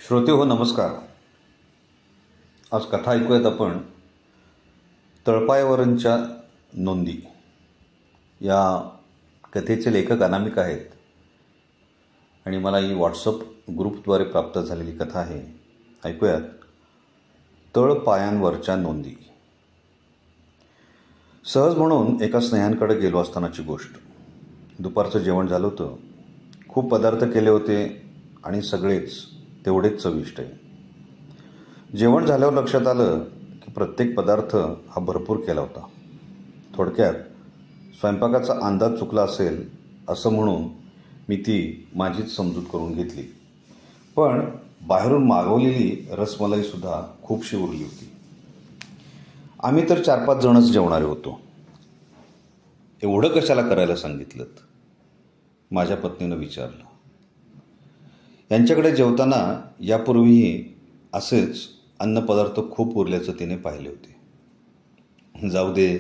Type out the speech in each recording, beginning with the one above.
श्रोते हो नमस्कार. आज कथा ऐकूयात आपण तळपायावरच्या नोंदी. या कथेचे लेखक अनामिक आहेत आणि मला ही व्हॉट्सअप ग्रुपद्वारे प्राप्त झालेली कथा आहे. ऐकूयात तळपायांवरच्या नोंदी. सहज म्हणून एका स्नेहांकडे गेलो असतानाची गोष्ट. दुपारचं जेवण झालं होतं. खूप पदार्थ केले होते आणि सगळेच तेवढेच चविष्ट आहे. जेवण झाल्यावर लक्षात आलं की प्रत्येक पदार्थ हा भरपूर केला होता. थोडक्यात स्वयंपाकाचा अंदाज चुकला असेल असं म्हणून मी ती माझीच समजूत करून घेतली. पण बाहेरून मागवलेली रसमलाईसुद्धा खूपशी उरली होती. आम्ही तर 4-5 जणच जेवणारे होतो. एवढं कशाला करायला सांगितलं? माझ्या पत्नीनं विचारलं. यांच्याकडे जेवताना यापूर्वीही असेच अन्नपदार्थ खूप उरल्याचं तिने पाहिले होते. जाऊ दे,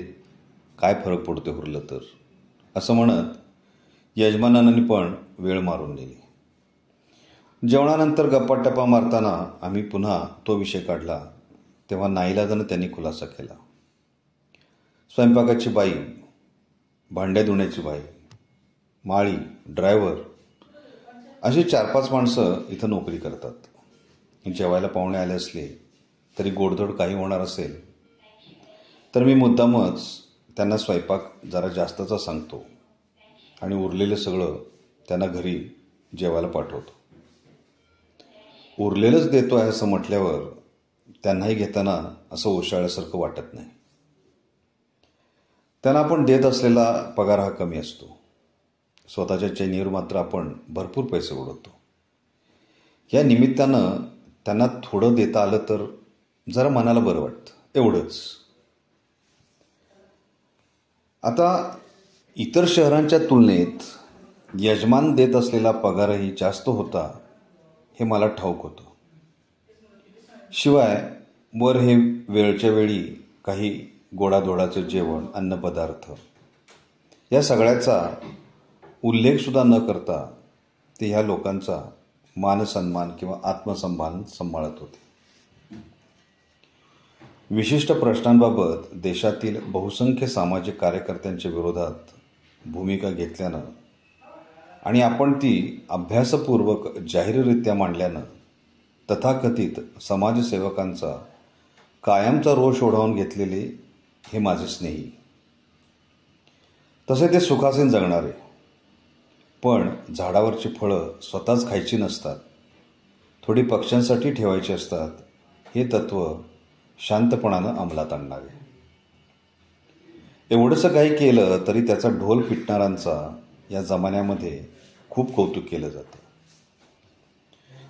काय फरक पडतो उरलं तर, असं म्हणत यजमानांनी पण वेळ मारून नेली. जेवणानंतर गप्पा-टप्पा मारताना आम्ही पुन्हा तो विषय काढला तेव्हा नाईलाजानं त्यांनी खुलासा केला. स्वयंपाकाची बाई, भांड्या धुण्याची बाई, माळी, ड्रायव्हर अशी 4-5 माणसं इथं नोकरी करतात. जेवायला पाहुणे आले असले तरी गोडधोड काही होणार असेल तर मी मुद्दामच त्यांना स्वयंपाक जरा जास्तचा सांगतो आणि उरलेलं सगळं त्यांना घरी जेवायला पाठवतो. उरलेलंच देतो आहे असं म्हटल्यावर त्यांनाही घेताना असं ओशाळल्यासारखं वाटत नाही. त्यांना आपण देत असलेला पगार हा कमी असतो. स्वतःच्या चैनीवर मात्र आपण भरपूर पैसे उडवतो. या निमित्तानं त्यांना थोडं देता आलं तर जरा मनाला बरं वाटतं, एवढंच. आता इतर शहरांच्या तुलनेत यजमान देत असलेला पगारही जास्त होता हे मला ठाऊक होतं. शिवाय वर हे वेळच्या वेळी काही गोडाधोडाचं जेवण, अन्नपदार्थ या सगळ्याचा उल्लेखसुद्धा न करता ते ह्या लोकांचा मानसन्मान किंवा आत्मसन्मान सांभाळत होते. विशिष्ट प्रश्नांबाबत देशातील बहुसंख्य सामाजिक कार्यकर्त्यांच्या विरोधात भूमिका घेतल्यानं आणि आपण ती अभ्यासपूर्वक जाहीररित्या मांडल्यानं तथाकथित समाजसेवकांचा कायमचा रोष ओढावून घेतलेले हे माझे स्नेही. तसे ते सुखासीन जगणारे, पण झाडावरची फळं स्वतःच खायची नसतात, थोडी पक्ष्यांसाठी ठेवायची असतात, हे तत्त्व शांतपणानं अंमलात आणणारे. एवढंसं काही केलं तरी त्याचा ढोल पिटणाऱ्यांचा या जमान्यामध्ये खूप कौतुक केलं जातं.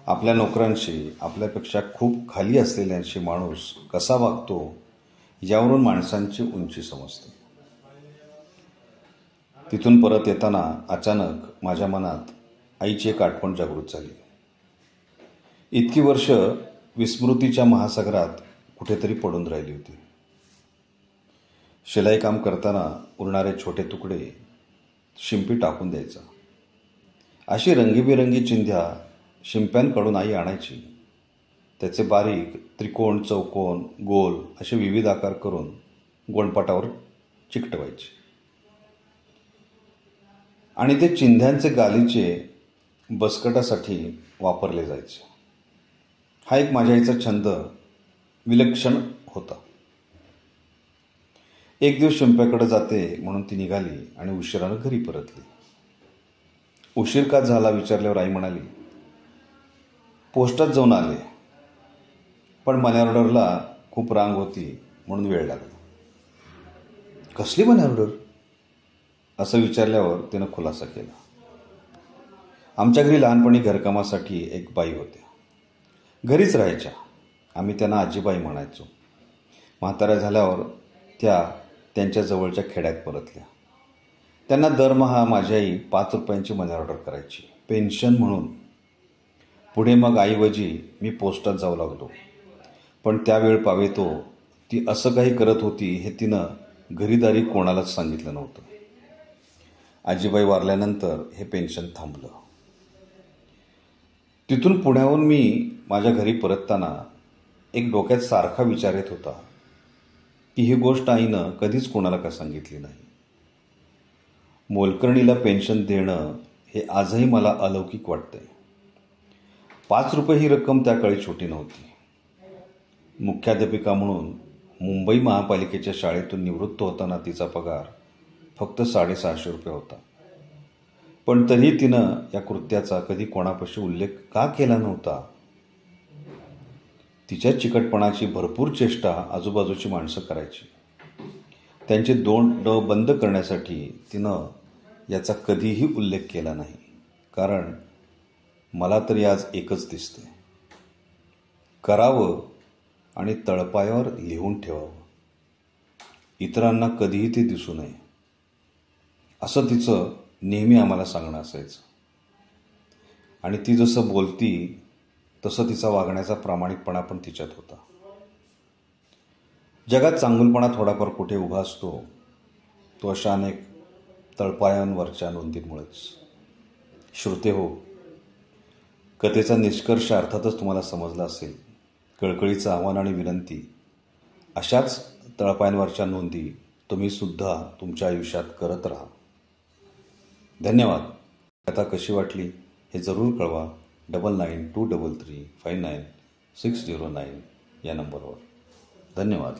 आपल्या नोकरांशी, आपल्यापेक्षा खूप खाली असलेल्यांशी माणूस कसा वागतो यावरून माणसांची उंची समजते. तिथून परत येताना अचानक माझ्या मनात आईची एक आठवण जागृत झाली. इतकी वर्ष विस्मृतीच्या महासागरात कुठेतरी पडून राहिली होती. शिलाई काम करताना उरणारे छोटे तुकडे शिंपी टाकून द्यायचा. अशी रंगीबेरंगी चिंध्या शिंप्यांकडून आई आणायची. त्याचे बारीक त्रिकोण, चौकोन, गोल असे विविध आकार करून गोणपाटावर चिकटवायचे आणि ते चिंध्यांचे गालीचे बसकटासाठी वापरले जायचे. हा एक माझ्या आईचा छंद विलक्षण होता. एक दिवस शिंप्याकडे जाते म्हणून ती निघाली आणि उशिरानं घरी परतली. उशीर का झाला विचारल्यावर आई म्हणाली, पोस्टात जाऊन आले, पण मनी ऑर्डरला खूप रांग होती म्हणून वेळ लागला. कसली मनी ऑर्डर असं विचारल्यावर तिनं खुलासा केला. आमच्या घरी लहानपणी घरकामासाठी एक बाई होत्या. घरीच राहायच्या. आम्ही त्यांना आजीबाई म्हणायचो. म्हाताऱ्या झाल्यावर त्या त्यांच्या जवळच्या खेड्यात परतल्या. त्यांना दरमहा माझी आई 5 रुपयांची मनी ऑर्डर करायची, पेन्शन म्हणून. पुढे मग आईवजी मी पोस्टात जाऊ लागलो. पण त्यावेळ पावेतो ती असं काही करत होती हे तिनं घरीदारी कोणालाच सांगितलं नव्हतं. आजीबाई वारल्यानंतर हे पेन्शन थांबलं. तिथून पुण्याहून मी माझ्या घरी परतताना एक डोक्यात सारखा विचार येत होता की ही गोष्ट आईनं कधीच कोणाला का सांगितली नाही. मोलकरणीला पेन्शन देणं हे आजही मला अलौकिक वाटतंय. 5 रुपये ही रक्कम त्या काळी छोटी नव्हती. मुख्याध्यापिका म्हणून मुंबई महापालिकेच्या शाळेतून निवृत्त होताना तिचा पगार फक्त 650 रुपये होता. पण तरीही तिनं या कृत्याचा कधी कोणापाशी उल्लेख का केला नव्हता? तिच्या चिकटपणाची भरपूर चेष्टा आजूबाजूची माणसं करायची. त्यांचे तोंड बंद करण्यासाठी तिनं याचा कधीही उल्लेख केला नाही. कारण मला तरी आज एकच दिसते, करावं आणि तळपायावर लिहून ठेवावं, इतरांना कधीही ते दिसू नये, असं तिचं नेहमी आम्हाला सांगणं असायचं. आणि ती जसं बोलती तसं तिचा वागण्याचा प्रामाणिकपणा पण तिच्यात होता. जगात चांगुलपणा थोडाफार कुठे उभा असतो तो अशा अनेक तळपायांवरच्या नोंदींमुळेच. श्रोते हो, कथेचा निष्कर्ष अर्थातच तुम्हाला समजला असेल. कळकळीचं आव्हान आणि विनंती, अशाच तळपायांवरच्या नोंदी तुम्ही सुद्धा तुमच्या आयुष्यात करत राहा. धन्यवाद. कथा कशी वाटली हे जरूर कळवा. 9923359609 या नंबरवर. धन्यवाद.